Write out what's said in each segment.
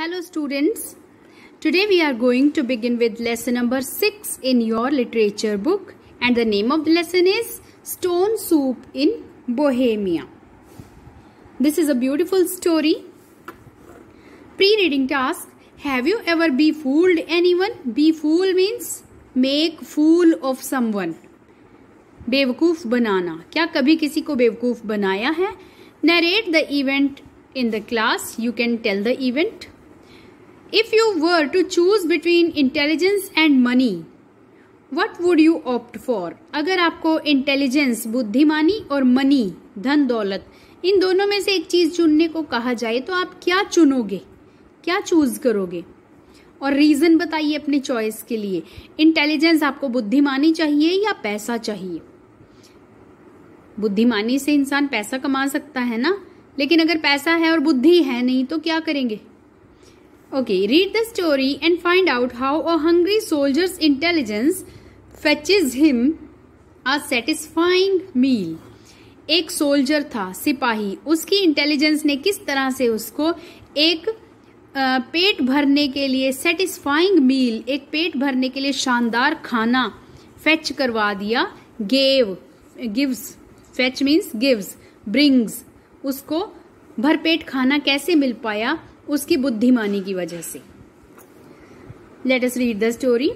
Hello students, today we are going to begin with lesson number 6 in your literature book and the name of the lesson is Stone Soup in Bohemia. This is a beautiful story. Pre-reading task. Have you ever befooled anyone? Befool means make fool of someone. बेवकूफ बनाना. क्या कभी किसी को बेवकूफ बनाया है? Narrate the event in the class. You can tell the event. If you were to choose between intelligence and money, what would you opt for? अगर आपको इंटेलिजेंस बुद्धिमानी और मनी धन दौलत इन दोनों में से एक चीज चुनने को कहा जाए तो आप क्या चुनोगे, क्या चूज करोगे? और रीजन बताइए अपने चॉइस के लिए. इंटेलिजेंस आपको बुद्धिमानी चाहिए या पैसा चाहिए? बुद्धिमानी से इंसान पैसा कमा सकता है ना, लेकिन अगर पैसा है और बुद्धि है नहीं तो क्या करेंगे? Okay, read the story and find out how a hungry soldier's intelligence fetches him a satisfying meal. एक सोल्जर था, सिपाही, उसकी इंटेलिजेंस ने किस तरह से उसको एक पेट भरने के लिए सेटिस्फाइंग मील, एक पेट भरने के लिए शानदार खाना फेच करवा दिया. Gives, fetch means gives, brings, उसको भरपेट खाना कैसे मिल पाया? उसकी बुद्धिमानी की वजह से. Let us read the story.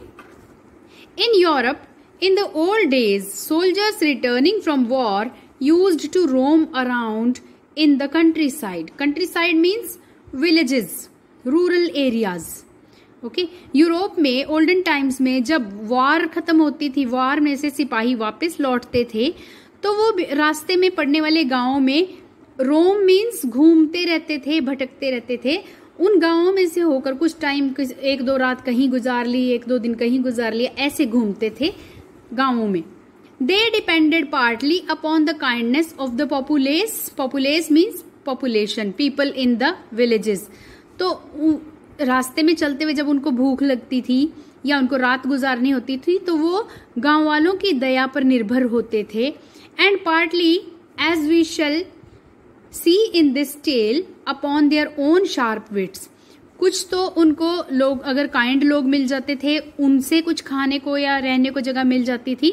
In Europe, in the old days, soldiers returning from war used to roam around in the countryside. Countryside means villages, rural areas. Okay? Europe में ओल्डन टाइम्स में जब war खत्म होती थी, war में से सिपाही वापस लौटते थे, तो वो रास्ते में पड़ने वाले गांवों में रोम मीन्स घूमते रहते थे, भटकते रहते थे. उन गांवों में से होकर कुछ टाइम, एक दो रात कहीं गुजार ली, एक दो दिन कहीं गुजार लिया, ऐसे घूमते थे गांवों में. They depended partly upon the kindness of the populace means population, people in the villages. तो रास्ते में चलते हुए जब उनको भूख लगती थी या उनको रात गुजारनी होती थी तो वो गांव वालों की दया पर निर्भर होते थे. And partly as we shall see in this tale upon their own sharp wits. कुछ तो उनको लोग, अगर काइंड लोग मिल जाते थे, उनसे कुछ खाने को या रहने को जगह मिल जाती थी,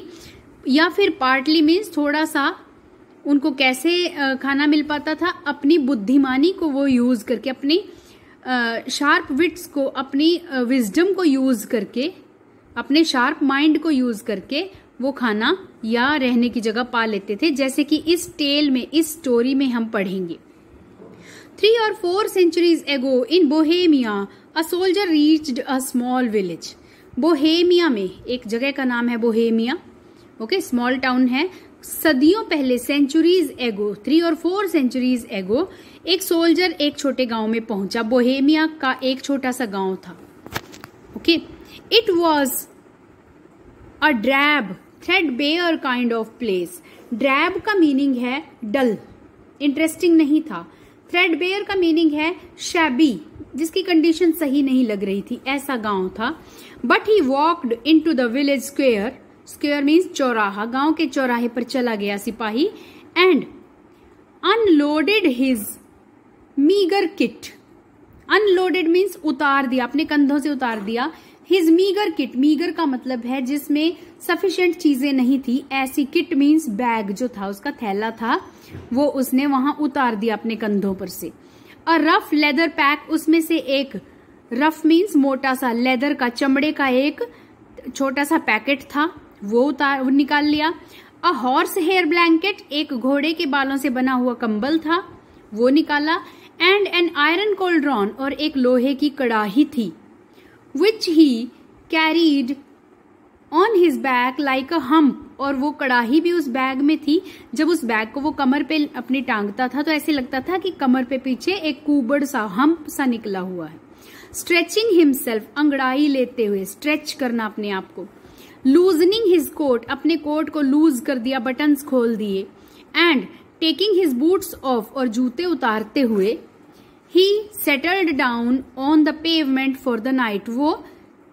या फिर पार्टली मीन्स थोड़ा सा उनको कैसे खाना मिल पाता था, अपनी बुद्धिमानी को वो यूज करके, अपनी शार्प विट्स को, अपनी विजडम को यूज करके, अपने शार्प माइंड को यूज करके वो खाना या रहने की जगह पा लेते थे, जैसे कि इस टेल में, इस स्टोरी में हम पढ़ेंगे. 3 or 4 centuries ago in Bohemia, a soldier reached a small village. Bohemia में, एक जगह का नाम है बोहेमिया. ओके, स्मॉल टाउन है. सदियों पहले, सेंचुरीज एगो, 3 और 4 centuries एगो, एक सोल्जर एक छोटे गांव में पहुंचा. बोहेमिया का एक छोटा सा गांव था. Okay, it was a drab, threadbare kind of place. Drab का मीनिंग है डल, इंटरेस्टिंग नहीं था. थ्रेडबेयर का मीनिंग है शैबी, जिसकी कंडीशन सही नहीं लग रही थी, ऐसा गांव था. But he walked into the village square. Square means चौराहा. गांव के चौराहे पर चला गया सिपाही. And unloaded his meagre kit. Unloaded means उतार दिया, अपने कंधों से उतार दिया. हिज मीगर किट, मीगर का मतलब है जिसमें सफिशिएंट चीजें नहीं थी, ऐसी. किट मीन्स बैग जो था, उसका थैला था, वो उसने वहां उतार दिया अपने कंधों पर से. अ रफ लेदर पैक, उसमें से एक, रफ मीन्स मोटा सा, लेदर का, चमड़े का एक छोटा सा पैकेट था, वो निकाल लिया. अ हॉर्स हेयर ब्लैंकेट, एक घोड़े के बालों से बना हुआ कंबल था, वो निकाला. एंड एन आयरन कोल्ड्रॉन, और एक लोहे की कड़ाही थी. which he carried on his back like a hump. और वो कड़ाही भी उस बैग में थी. जब उस बैग को वो कमर पे अपनी टांगता था तो ऐसे लगता था कि कमर पे पीछे एक कुबड़ सा, हम्प सा निकला हुआ है. स्ट्रेचिंग हिमसेल्फ, अंगड़ाई लेते हुए, स्ट्रेच करना अपने आप को. लूजनिंग हिज कोट, अपने कोट को लूज कर दिया, बटन्स खोल दिए. And taking his boots of, और जूते उतारते हुए. He settled down on the pavement for the night. वो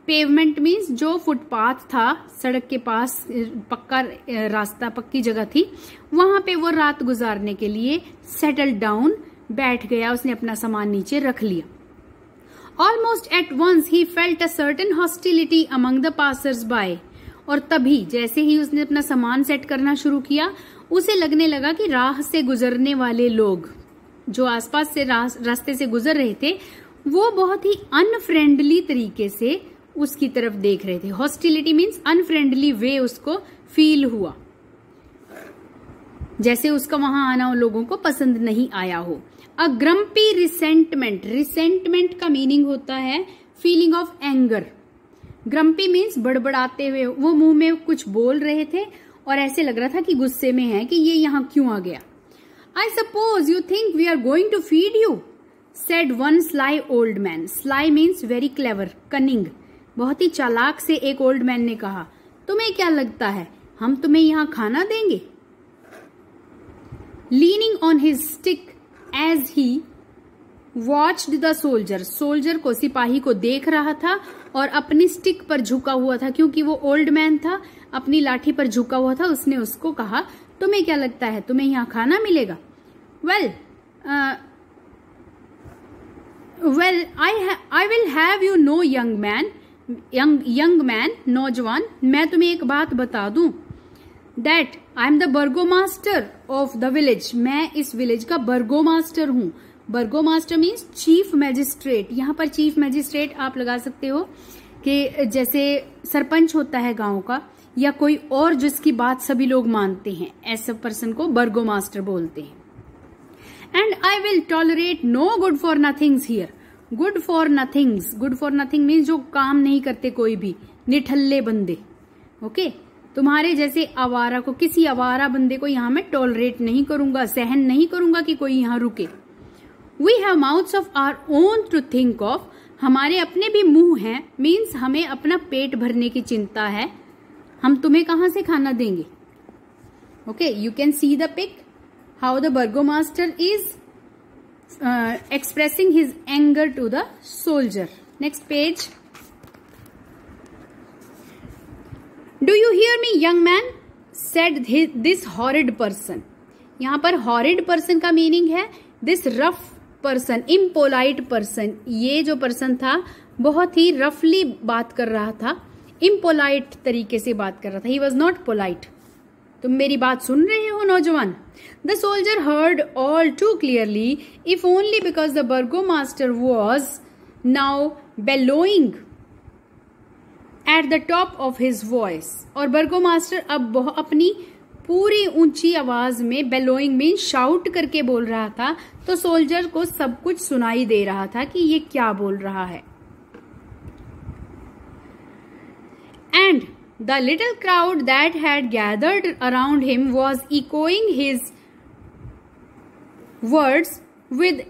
पेवमेंट मीन्स जो फुटपाथ था, सड़क के पास पक्का रास्ता, पक्की जगह थी, वहां पे वो रात गुजारने के लिए सेटल डाउन बैठ गया. उसने अपना सामान नीचे रख लिया. Almost at once he felt a certain hostility among the passers-by. और तभी जैसे ही उसने अपना सामान सेट करना शुरू किया, उसे लगने लगा कि राह से गुजरने वाले लोग जो आसपास से रास्ते से गुजर रहे थे वो बहुत ही अनफ्रेंडली तरीके से उसकी तरफ देख रहे थे। हॉस्टिलिटी मीन्स अनफ्रेंडली वे उसको फील हुआ, जैसे उसका वहां आना उन लोगों को पसंद नहीं आया हो। अ ग्रम्पी रिसेंटमेंट, रिसेंटमेंट का मीनिंग होता है feeling of anger. Grumpy means बड़बड़ाते हुए, वो मुंह में कुछ बोल रहे थे और ऐसे लग रहा था कि गुस्से में है कि ये यहाँ क्यों आ गया। I suppose you think we are going to feed you, said one sly old man. Sly means very clever, cunning, बहुत ही चालाक से एक ओल्ड मैन ने कहा, तुम्हें क्या लगता है हम तुम्हें यहाँ खाना देंगे? Leaning on his stick as he watched the soldier, soldier को, सिपाही को देख रहा था और अपनी स्टिक पर झुका हुआ था, क्योंकि वो ओल्ड मैन था, अपनी लाठी पर झुका हुआ था। उसने उसको कहा, तुम्हें क्या लगता है तुम्हें यहाँ खाना मिलेगा? Well I will have you know young man, young man, नौजवान, मैं तुम्हें एक बात बता दूं, that I am the burgomaster of the village, मैं इस विलेज का बर्गोमास्टर हूं। Burgomaster means chief magistrate. यहाँ पर चीफ मैजिस्ट्रेट आप लगा सकते हो कि जैसे सरपंच होता है गांव का, या कोई और जिसकी बात सभी लोग मानते हैं, ऐसे पर्सन को बर्गोमास्टर बोलते हैं। And I will tolerate no good for nothings here, good for nothings, good for nothing means जो काम नहीं करते कोई भी, निठल्ले बंदे। ओके, तुम्हारे जैसे आवारा को, किसी आवारा बंदे को यहाँ मैं टॉलरेट नहीं करूंगा, सहन नहीं करूंगा कि कोई यहाँ रुके। We have mouths of our own to think of, हमारे अपने भी मुंह हैं, मीन्स हमें अपना पेट भरने की चिंता है, हम तुम्हें कहां से खाना देंगे। Okay, you can see the pic how the burgomaster is expressing his anger to the soldier. Next page. Do you hear me, young man? Said this horrid person. यहाँ पर horrid person का meaning है this rough person, impolite person. ये जो person था बहुत ही roughly बात कर रहा था, impolite तरीके से बात कर रहा था. He was not polite. तुम मेरी बात सुन रहे हो नौजवान? The soldier heard all too clearly, if only because the burgomaster was now bellowing at the top of his voice. और burgomaster अब अपनी पूरी ऊंची आवाज में, bellowing में शाउट करके बोल रहा था, तो सोल्जर को सब कुछ सुनाई दे रहा था कि ये क्या बोल रहा है. And the little crowd that had gathered around him was echoing his words with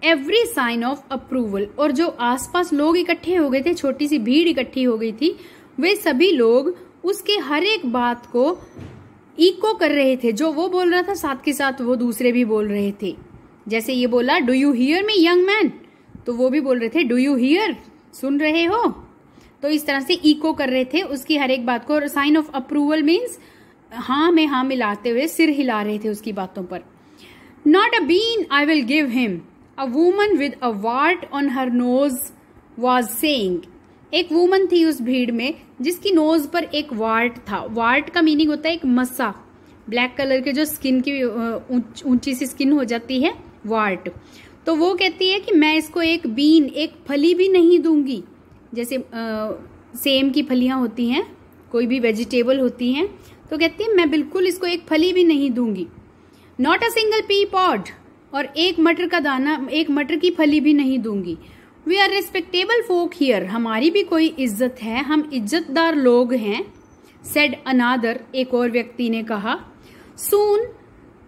every sign of approval. और जो आसपास लोग इकट्ठे हो गए थे, छोटी सी भीड़ इकट्ठी हो गई थी, वे सभी लोग उसके हर एक बात को इको कर रहे थे. जो वो बोल रहा था साथ के साथ वो दूसरे भी बोल रहे थे. जैसे ये बोला do you hear me young man, तो वो भी बोल रहे थे डू यू हियर, सुन रहे हो. तो इस तरह से इको कर रहे थे उसकी हर एक बात को. और साइन ऑफ अप्रूवल मीन्स हाँ में हाँ मिलाते हुए सिर हिला रहे थे उसकी बातों पर. Not a bean I will give him, a woman with a wart on her nose was saying. एक वुमन थी उस भीड़ में जिसकी नोज पर एक वार्ट था. वार्ट का मीनिंग होता है एक मस्सा, ब्लैक कलर के जो स्किन की ऊंची सी स्किन हो जाती है, वार्ट. तो वो कहती है कि मैं इसको एक बीन, एक फली भी नहीं दूंगी. जैसे सेम की फलियां होती हैं, कोई भी वेजिटेबल होती हैं, तो कहती है मैं बिल्कुल इसको एक फली भी नहीं दूंगी. Not a single pea pod, और एक मटर का दाना, एक मटर की फली भी नहीं दूंगी. We are respectable folk here, हमारी भी कोई इज्जत है, हम इज्जतदार लोग हैं. सेड अनादर, एक और व्यक्ति ने कहा. Soon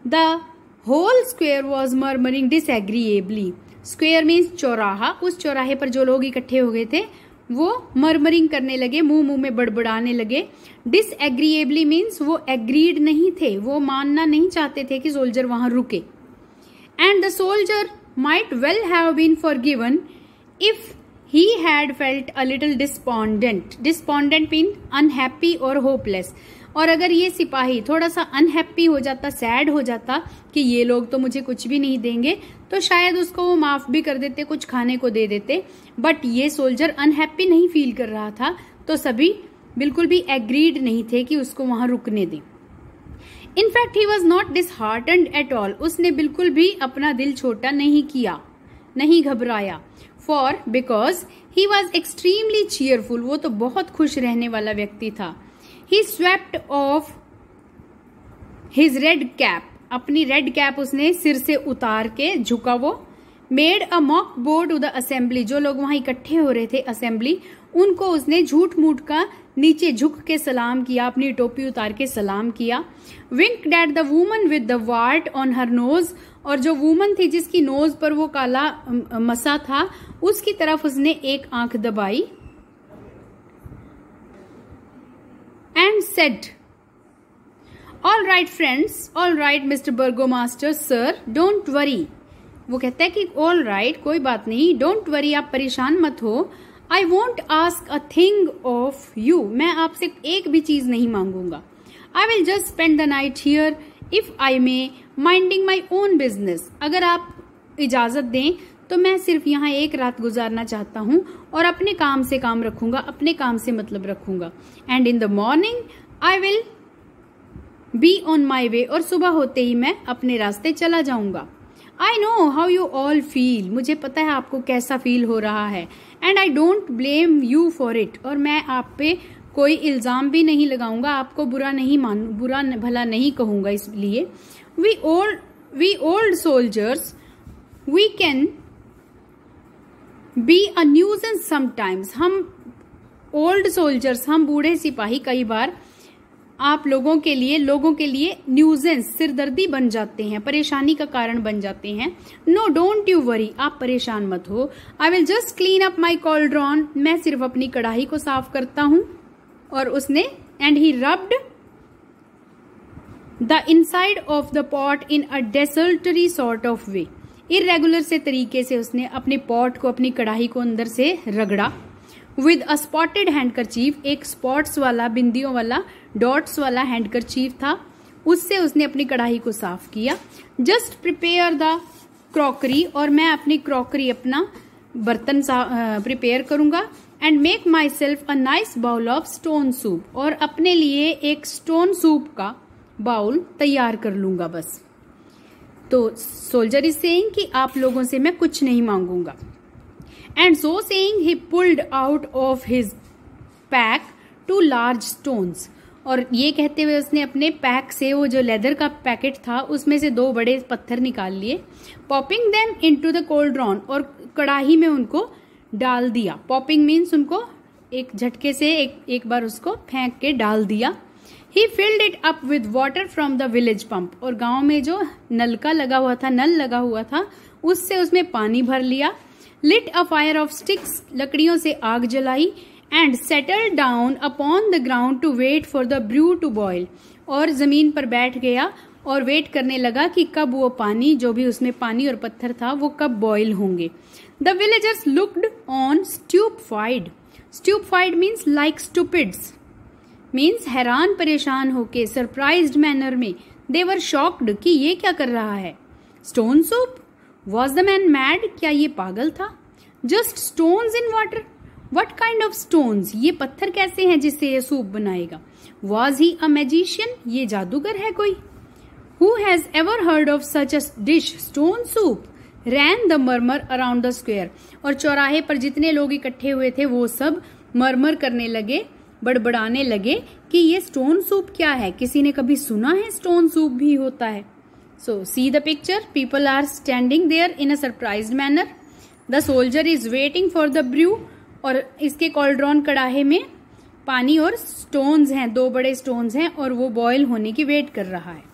the whole square was murmuring disagreeably. Square means चौराहा. उस चौराहे पर जो लोग इकट्ठे हो गए थे वो मर्मरिंग करने लगे, मुंह में बड़बड़ाने लगे. डिसएग्रीएबली मीन्स वो एग्रीड नहीं थे, वो मानना नहीं चाहते थे कि सोल्जर वहां रुके. And the soldier might well have been forgiven if he had felt a little despondent. Despondent mean unhappy और होपलेस. और अगर ये सिपाही थोड़ा सा अनहैप्पी हो जाता, सैड हो जाता कि ये लोग तो मुझे कुछ भी नहीं देंगे, तो शायद उसको वो माफ भी कर देते, कुछ खाने को दे देते। बट ये सोल्जर अनहैप्पी नहीं फील कर रहा था, तो सभी बिल्कुल भी एग्रीड नहीं थे कि उसको वहां रुकने दें। In fact he was not disheartened at all, उसने बिल्कुल भी अपना दिल छोटा नहीं किया, नहीं घबराया। For because he was extremely cheerful, वो तो बहुत खुश रहने वाला व्यक्ति था। He swept off his red cap, अपनी रेड कैप उसने सिर से उतार के झुका वो। Made a mock bow to the assembly, जो लोग वहां इकट्ठे हो रहे थे असेंबली, उनको उसने झूठ मूठ का नीचे झुक के सलाम किया, अपनी टोपी उतार के सलाम किया। Winked at the woman with the wart on her nose, और जो वुमन थी जिसकी नोज पर वो काला मसा था, उसकी तरफ उसने एक आंख दबाई। And said, all right friends, all right mister burgomaster sir, don't worry. वो कहता है कि ऑल राइट, कोई बात नहीं, डोंट वरी, आप परेशान मत हो। I won't ask a thing of you, मैं आपसे एक भी चीज नहीं मांगूंगा। I will just spend the night here if I may, minding my own business, अगर आप इजाजत दें तो मैं सिर्फ यहाँ एक रात गुजारना चाहता हूँ और अपने काम से काम रखूंगा, अपने काम से मतलब रखूंगा। And in the morning I will be on my way, और सुबह होते ही मैं अपने रास्ते चला जाऊंगा। I know how you all feel, मुझे पता है आपको कैसा फील हो रहा है। And I don't blame you for it, और मैं आप पे कोई इल्जाम भी नहीं लगाऊंगा, आपको बुरा भला नहीं कहूंगा। इसलिए we old soldiers we can be a nuisance sometimes, हम ओल्ड सोल्जर्स, हम बूढ़े सिपाही कई बार आप लोगों के लिए न्यूजेंस, सिरदर्दी बन जाते हैं, परेशानी का कारण बन जाते हैं। नो डोंट यू वरी, आप परेशान मत हो। आई will just clean up my cauldron, मैं सिर्फ अपनी कढ़ाई को साफ करता हूं। और उसने and he rubbed the inside of the pot in a desultory sort of way, irregular से तरीके से उसने अपने पॉट को, अपनी कढ़ाई को अंदर से रगड़ा। विद अ स्पॉटेड हैंडकरचीफ, एक स्पॉट्स वाला, बिंदियों वाला, डॉट्स वाला हैंडकरचीफ था, उससे उसने अपनी कढ़ाई को साफ किया। जस्ट प्रिपेयर द क्रॉकरी, और मैं अपनी क्रॉकरी, अपना बर्तन प्रिपेयर करूंगा। And make myself a nice bowl of stone soup, और अपने लिए एक स्टोन सूप का बाउल तैयार कर लूंगा बस। तो सोल्जर इज सेइंग कि आप लोगों से मैं कुछ नहीं मांगूंगा। And so saying he pulled out of his pack 2 large stones, और ये कहते हुए उसने अपने पैक से, वो जो लेदर का पैकेट था उसमें से 2 बड़े पत्थर निकाल लिए। Popping them into the cauldron, और कढ़ाई में उनको डाल दिया। पॉपिंग मीन्स उनको एक झटके से एक बार उसको फेंक के डाल दिया। He filled it up with water from the village pump, और गांव में जो नल लगा हुआ था उससे उसमें पानी भर लिया। Lit a fire of sticks, लकड़ियों से आग जलाई। And settle down upon the ground to wait for the brew to boil, और जमीन पर बैठ गया और वेट करने लगा कि कब वो पानी, जो भी उसमें पानी और पत्थर था, वो कब बॉयल होंगे। The villagers looked on stupefied, stupefied means like stupids, means हैरान परेशान होके, सरप्राइज्ड मैनर में। दे वर शॉक्ड कि ये क्या कर रहा है। Stone soup, was the man mad, क्या ये पागल था। Just stones in water, what kind of stones, ये पत्थर कैसे हैं जिससे ये सूप बनाएगा। वॉज ही अ मैजिशियन, ये जादूगर है कोई। Who has ever heard of such a dish, stone soup. Rain the murmur around the square, और चौराहे पर जितने लोग इकट्ठे हुए थे वो सब मरमर करने लगे, बड़बड़ाने लगे कि ये स्टोन सूप क्या है, किसी ने कभी सुना है स्टोन सूप भी होता है। So see the picture, people are standing there in a surprised manner. The soldier is waiting for the brew, और इसके कॉल्ड्रॉन कढ़ाई में पानी और स्टोन्स हैं, 2 बड़े स्टोन्स हैं, और वो बॉयल होने की वेट कर रहा है।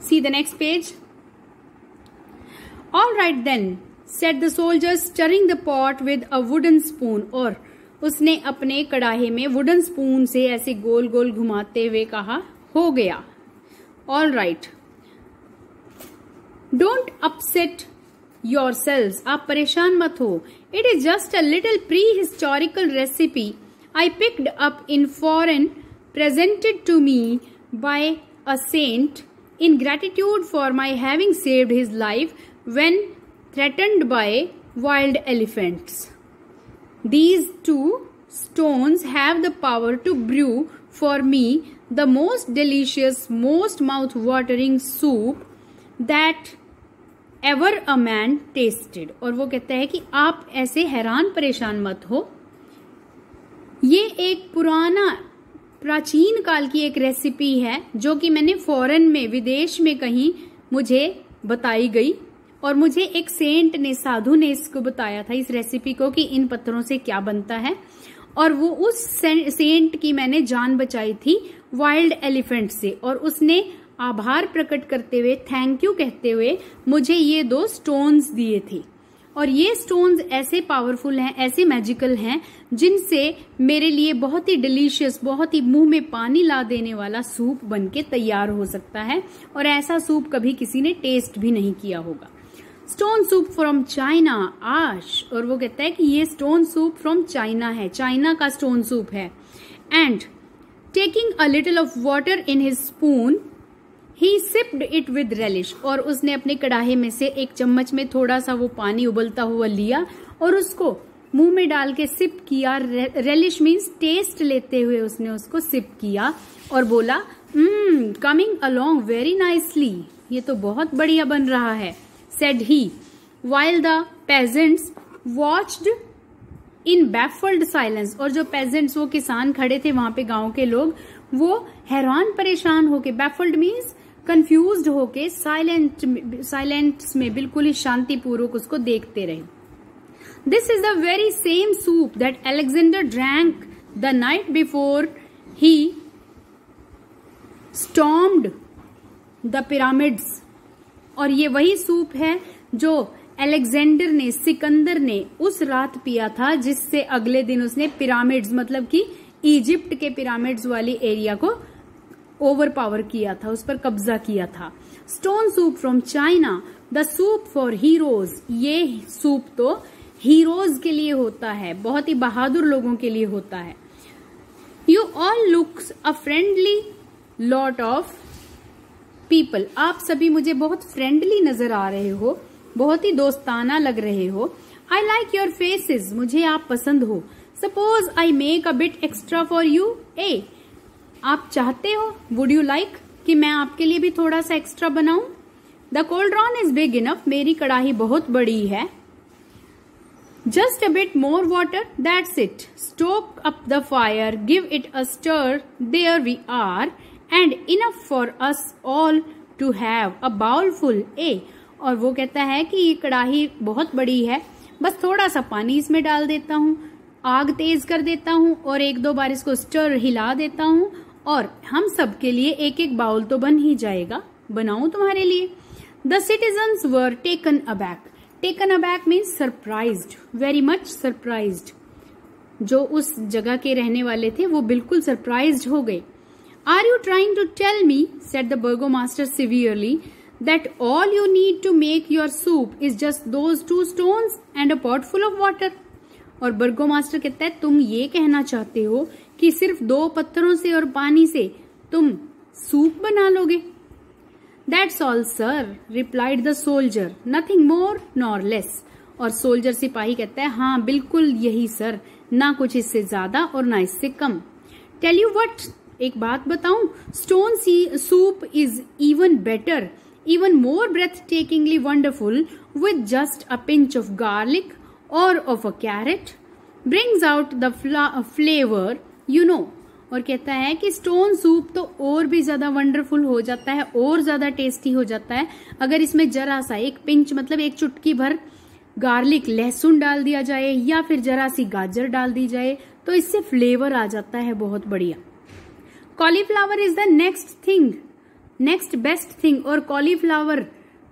See the next page. All right then, said the soldier, stirring the pot with a wooden spoon. और उसने अपने कढ़ाई में वुडन स्पून से ऐसे गोल गोल घुमाते हुए कहा, हो गया। All right. Don't upset yourselves. आप परेशान मत हो। It is just a little prehistorical recipe. I picked up in foreign, presented to me by a saint in gratitude for my having saved his life when threatened by wild elephants. These two stones have the power to brew for me the most delicious, most mouth-watering soup that ever a man tasted. और वो कहता है कि आप ऐसे हैरान परेशान मत हो, ये एक पुराना प्राचीन काल की एक रेसिपी है जो कि मैंने फॉरेन में, विदेश में कहीं मुझे बताई गई और मुझे एक सेंट ने, साधु ने इसको बताया था, इस रेसिपी को, कि इन पत्थरों से क्या बनता है। और वो उस सेंट की मैंने जान बचाई थी वाइल्ड एलिफेंट से, और उसने आभार प्रकट करते हुए, थैंक यू कहते हुए मुझे ये 2 स्टोन्स दिए थे। और ये स्टोन्स ऐसे पावरफुल हैं, ऐसे मैजिकल हैं, जिनसे मेरे लिए बहुत ही डिलीशियस, बहुत ही मुंह में पानी ला देने वाला सूप बनके तैयार हो सकता है। और ऐसा सूप कभी किसी ने टेस्ट भी नहीं किया होगा। स्टोन सूप फ्रॉम चाइना, आश। और वो कहता है कि ये स्टोन सूप फ्रॉम चाइना है, चाइना का स्टोन सूप है। And taking a little of water in his spoon he sipped it with relish. और उसने अपने कड़ाहे में से एक चम्मच में थोड़ा सा वो पानी उबलता हुआ लिया और उसको मुंह में डाल के सिप किया। रेलिश मीन्स टेस्ट लेते हुए उसने उसको सिप किया और बोला, कमिंग अलोंग वेरी नाइसली, ये तो बहुत बढ़िया बन रहा है, said he, while the peasants watched in baffled silence। और जो peasants, वो किसान खड़े थे वहां पे, गांव के लोग, वो हैरान परेशान होके, baffled means confused होके, silence में बिल्कुल ही शांतिपूर्वक उसको देखते रहे। This is the very same soup that Alexander drank the night before he stormed the pyramids। और ये वही सूप है जो अलेक्जेंडर ने, सिकंदर ने उस रात पिया था, जिससे अगले दिन उसने पिरामिड्स, मतलब कि इजिप्ट के पिरामिड्स वाली एरिया को ओवर पावर किया था, उस पर कब्जा किया था। Stone soup from China, the soup for heroes. ये सूप तो हीरोज के लिए होता है, बहुत ही बहादुर लोगों के लिए होता है। You all looks a friendly lot of people. आप सभी मुझे बहुत फ्रेंडली नजर आ रहे हो, बहुत ही दोस्ताना लग रहे हो। आई लाइक योर फेसेस, मुझे आप पसंद हो। Suppose I make a bit extra for you, ए आप चाहते हो, वुड यू लाइक कि मैं आपके लिए भी थोड़ा सा एक्स्ट्रा बनाऊं। The cauldron is big enough, मेरी कड़ाही बहुत बड़ी है। Just a bit more water, that's it. Stoke up the fire, give it a stir, there we are, and enough for us all to have a bowl full, ए। और वो कहता है कि ये कड़ाही बहुत बड़ी है, बस थोड़ा सा पानी इसमें डाल देता हूँ, आग तेज कर देता हूँ और 1-2 बार इसको स्टर हिला देता हूँ और हम सब के लिए एक एक बाउल तो बन ही जाएगा, बनाऊं तुम्हारे लिए। The citizens were taken aback. Taken aback means surprised, very much surprised. जो उस जगह के रहने वाले थे वो बिल्कुल सरप्राइज्ड हो गए। Are you trying to tell me, said the burgomaster severely, that all you need to make your soup is just those 2 stones and a pot full of water। और बर्गोमास्टर कहता है, तुम ये कहना चाहते हो कि सिर्फ 2 पत्थरों से और पानी से तुम सूप बना लोगे। That's all sir, replied the soldier, nothing more nor less। और सोल्जर सिपाही कहता है, हाँ बिल्कुल यही सर, ना कुछ इससे ज्यादा और ना इससे कम। Tell you what, एक बात बताऊं, stone soup is even better, even more breathtakingly wonderful with just a pinch of garlic or of a carrot, brings out the flavor, you know। और कहता है कि स्टोन सूप तो और भी ज्यादा वंडरफुल हो जाता है, और ज्यादा टेस्टी हो जाता है अगर इसमें जरा सा, एक पिंच मतलब एक चुटकी भर गार्लिक, लहसुन डाल दिया जाए या फिर जरा सी गाजर डाल दी जाए, तो इससे फ्लेवर आ जाता है बहुत बढ़िया। Cauliflower is the next best thing. और कॉलीफ्लावर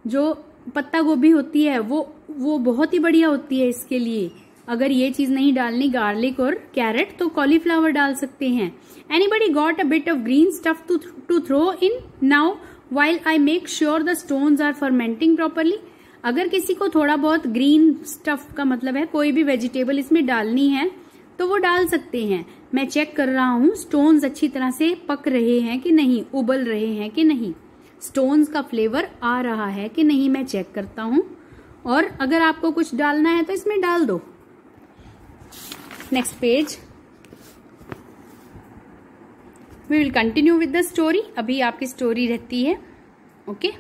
जो पत्ता गोभी होती है वो बहुत ही बढ़िया होती है इसके लिए। अगर ये चीज नहीं डालनी, गार्लिक और कैरेट, तो कॉलीफ्लावर डाल सकते हैं। Anybody got a bit of green stuff to throw in now while I make sure the stones are fermenting properly. अगर किसी को थोड़ा बहुत ग्रीन स्टफ का मतलब है कोई भी वेजिटेबल इसमें डालनी है तो वो डाल सकते हैं। मैं चेक कर रहा हूँ स्टोन्स अच्छी तरह से पक रहे हैं कि नहीं, उबल रहे हैं कि नहीं, स्टोन्स का फ्लेवर आ रहा है कि नहीं, मैं चेक करता हूँ। और अगर आपको कुछ डालना है तो इसमें डाल दो। Next page, we will continue with the story. अभी आपकी स्टोरी रहती है। ओके